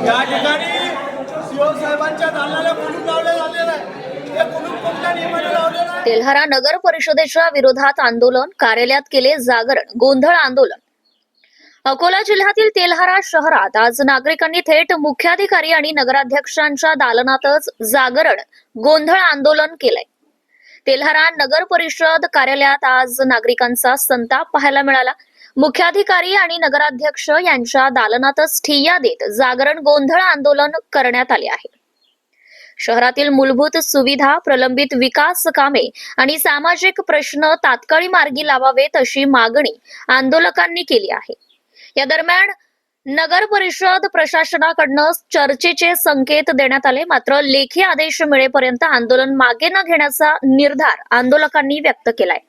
या ठिकाणी सीओ साहेबांच्या दालनाला कुलूप लावले झालेलं आहे. हे कुलूप कोणत्या नियमाने लावलेलं आहे? तेल्हारा नगर परिषदेच्या विरोधात आंदोलन, कार्यालयात केले जागरण, गोंधळ आंदोलन. अकोला जिल्ह्यातील तेल्हारा शहरात आज नागरिकांनी थेट मुख्याधिकारी आणि नगराध्यक्षांच्या दालनातच जागरण, गोंधळ आंदोलन केलंय. तेल्हारा नगर परिषद कार्यालयात आज नागरिकांचा संताप पाहायला मिळाला. मुख्याधिकारी आणि नगराध्यक्ष यांच्या दालनातच ठिय्या देत जागरण, गोंधळ आंदोलन करण्यात आले आहे. शहरातील मूलभूत सुविधा, प्रलंबित विकास कामे आणि सामाजिक प्रश्न तात्काळी मार्गी लावावेत अशी मागणी आंदोलकांनी केली आहे. या दरम्यान नगर परिषद प्रशासनाकडून चर्चेचे संकेत देण्यात आले. मात्र लेखी आदेश मिळेपर्यंत आंदोलन मागे न घेण्याचा निर्धार आंदोलकांनी व्यक्त केलाय.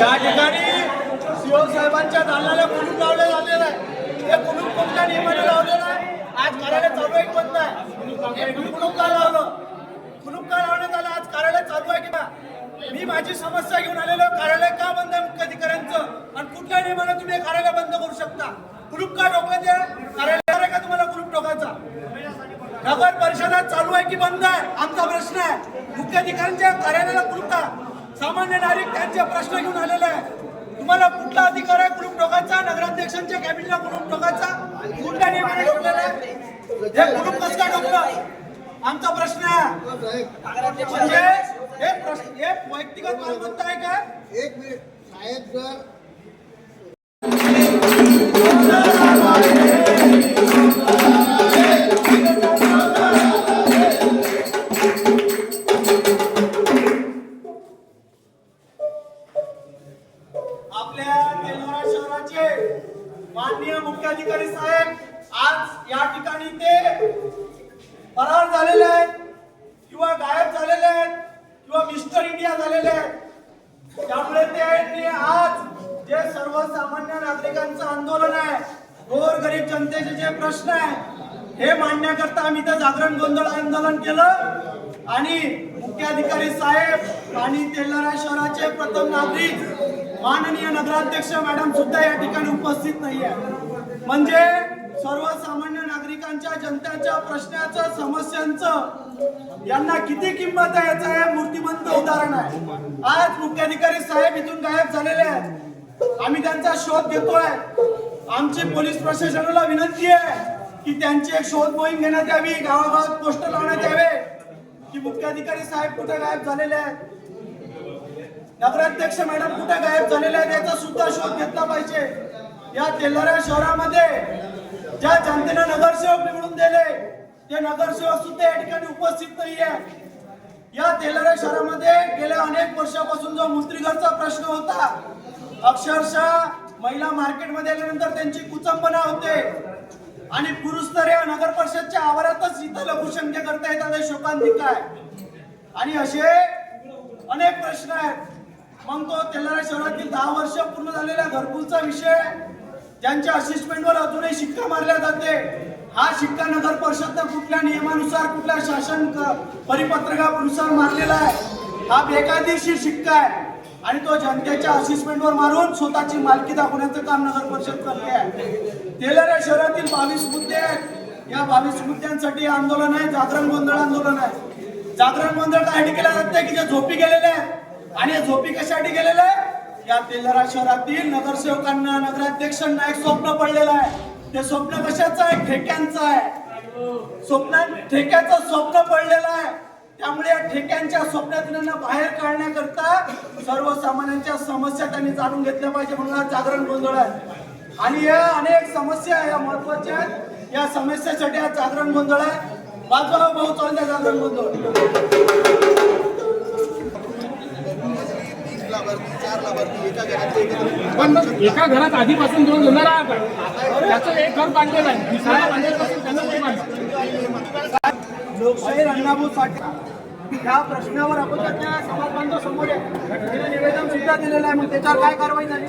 या ठिकाणी सीओ साहेबांच्या दालनाला कुलूप लावले झालेलं आहे. हे कुलूप कोणत्या नियमाने लावलेलं आहे? आज कार्यालय चालू आहे की बंद आहे? हे कुलूप का लावलं? कुलूप का लावण्यात आलं? आज कार्यालय चालू आहे की ना? मी माझी समस्या घेऊन आलेलो. कार्यालय का बंद आहे मुख्याधिकाऱ्यांचं? आणि कुठल्या नियमाने तुम्ही हे कार्यालय बंद करू शकता? कुलूप का ठोकलं? ते कार्यालय आहे का तुम्हाला कुलूप ठोकायचा? नगर परिषदात चालू आहे की बंद आहे आमचा प्रश्न आहे. मुख्याधिकाऱ्यांच्या कार्यालयाला कुलूप का? सामान्य नागरिक त्यांचे प्रश्न घेऊन आलेले आहे. तुम्हाला कुठला अधिकार आहे कुलूप ठोकायचा? नगराध्यक्षांच्या कॅबिनेटला कुलूप ठोकायचा? कुठल्या नियमाने ठोकलेलं आहे? हे कुलूप कसं काय ठोकलं? आमचा प्रश्न आहे. म्हणजे हे प्रश्न हे व्यक्तिगत मालमत्ता आहे का? एक मिनिट साहेब, जर आपल्या तेल्हारा शहराचे माननीय मुख्याधिकारी साहेब आज या ठिकाणी ते फरार झालेले आहेत किंवा गायब झालेले आहेत किंवा मिस्टर इंडिया झालेले आहेत. त्यामुळे त्यांनी आज जे सर्वसामान्य नागरिकांचं आंदोलन आहे, गोरगरीब जनतेचे जे प्रश्न आहे हे मांडण्याकरता आम्ही इथं जागरण, गोंधळ आंदोलन केलं. आणि मुख्याधिकारी साहेब आणि तेल्हारा शहराचे प्रथम नागरिक माननीय नगराध्यक्ष मॅडम सुद्धा या ठिकाणी उपस्थित नाहीये. म्हणजे सर्वसामान्य नागरिकांच्या, जनतेच्या प्रश्नाचं, समस्यांचं यांना किती किंमत आहे याचं हे मूर्तिमंत उदाहरण आहे. आज मुख्याधिकारी साहेब इथून गायब झालेले आहेत. आम्ही त्यांचा शोध घेतोय. आमची पोलीस प्रशासनाला विनंती आहे की त्यांची एक शोध मोहीम घेण्यात यावी, गावागावात पोस्टर लावण्यात यावे की मुख्याधिकारी साहेब कुठे गायब झालेले आहेत, नगराध्यक्ष मॅडम कुठे गायब झालेले आहेत याचा सुद्धा शोध घेतला पाहिजे. या तेल्हारा शहरामध्ये ज्या जनतेने नगरसेवक निवडून दिले ते नगरसेवक सुद्धा या ठिकाणी उपस्थित नाहीये. या तेल्हारा शहरामध्ये गेल्या अनेक वर्षापासून जो मुस्त्रीघरचा प्रश्न होता, अक्षरशः महिला मार्केटमध्ये आल्यानंतर त्यांची कुचंबना होते आणि पुरुष तर या नगर परिषदच्या आवारातच इथं लघुशंख्य करता येतात, शोकांतिका आहे. आणि असे अनेक प्रश्न आहेत. मग तो तेल्हारा शहरातील 10 वर्ष पूर्ण झालेल्या घरकुलचा विषय, ज्यांच्या असिस्टमेंटवर अजूनही शिक्का मारला जाते, हा शिक्का नगर परिषदनं कुठल्या नियमानुसार, कुठल्या शासन परिपत्रकानुसार मारलेला आहे, हा बेकायदेशीर शिक्का आहे. आणि तो जनतेच्या असिस्टमेंटवर मारून स्वतःची मालकी दाखवण्याचं काम नगर परिषद करते आहे. तेल्हारा शहरातील 22 मुद्दे आहेत. या 22 मुद्द्यांसाठी आंदोलन आहे, जागरण, गोंधळ आंदोलन आहे. जागरण, गोंधळ कायसाठी केला जाते की जे झोपी गेलेले आहेत. आणि हे झोपी कशासाठी गेलेले आहे? या तेल्हारा शहरातील नगरसेवकांना, नगराध्यक्षांना एक स्वप्न पडलेलं आहे. ते स्वप्न कशाचं आहे? ठेक्यांचं आहे. ठेक्याचं स्वप्न पडलेलं आहे. त्यामुळे या ठेक्यांच्या स्वप्नातून त्यांना बाहेर काढण्याकरता सर्वसामान्यांच्या समस्या त्यांनी जाणून घेतल्या पाहिजे, म्हणून जागरण, गोंधळ आहे. आणि या अनेक समस्या या महत्वाच्या आहेत. या समस्येसाठी हा जागरण, गोंधळ आहे. बाजूला भाऊ चालू जागरण, गोंधळ. पण एका घरात आधीपासून 2 जण राहतात, त्याचं एक घर बांधलेलं आहे, दुसऱ्या बांधल्यापासून त्यांना नाही बांधलं. लोकशाही अण्णाभाऊ साठे या प्रश्नावर अपघाताच्या समाज बांधव समोर आहे, निवेदन सुद्धा दिलेलं आहे. मग त्याच्यावर काय कारवाई झाली?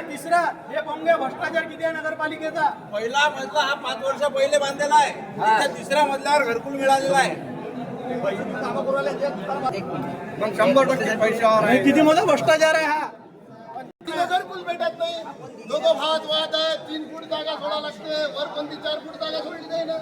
तिसरा हे बॉम्बे भ्रष्टाचार किती आहे नगरपालिकेचा? पहिला मजला हा 5 वर्ष पहिले बांधलेला आहे. त्या तिसऱ्या मजल्यावर घरकुल मिळालेला आहे. मग 100% पैशावर हे किती मोठा भ्रष्टाचार आहे हा? घरकुल भेटत नाही. दोघं भावात वाद आहे. 3 फूट जागा सोडा लागते. वर कोणती 4 फूट जागा सोडली नाही ना.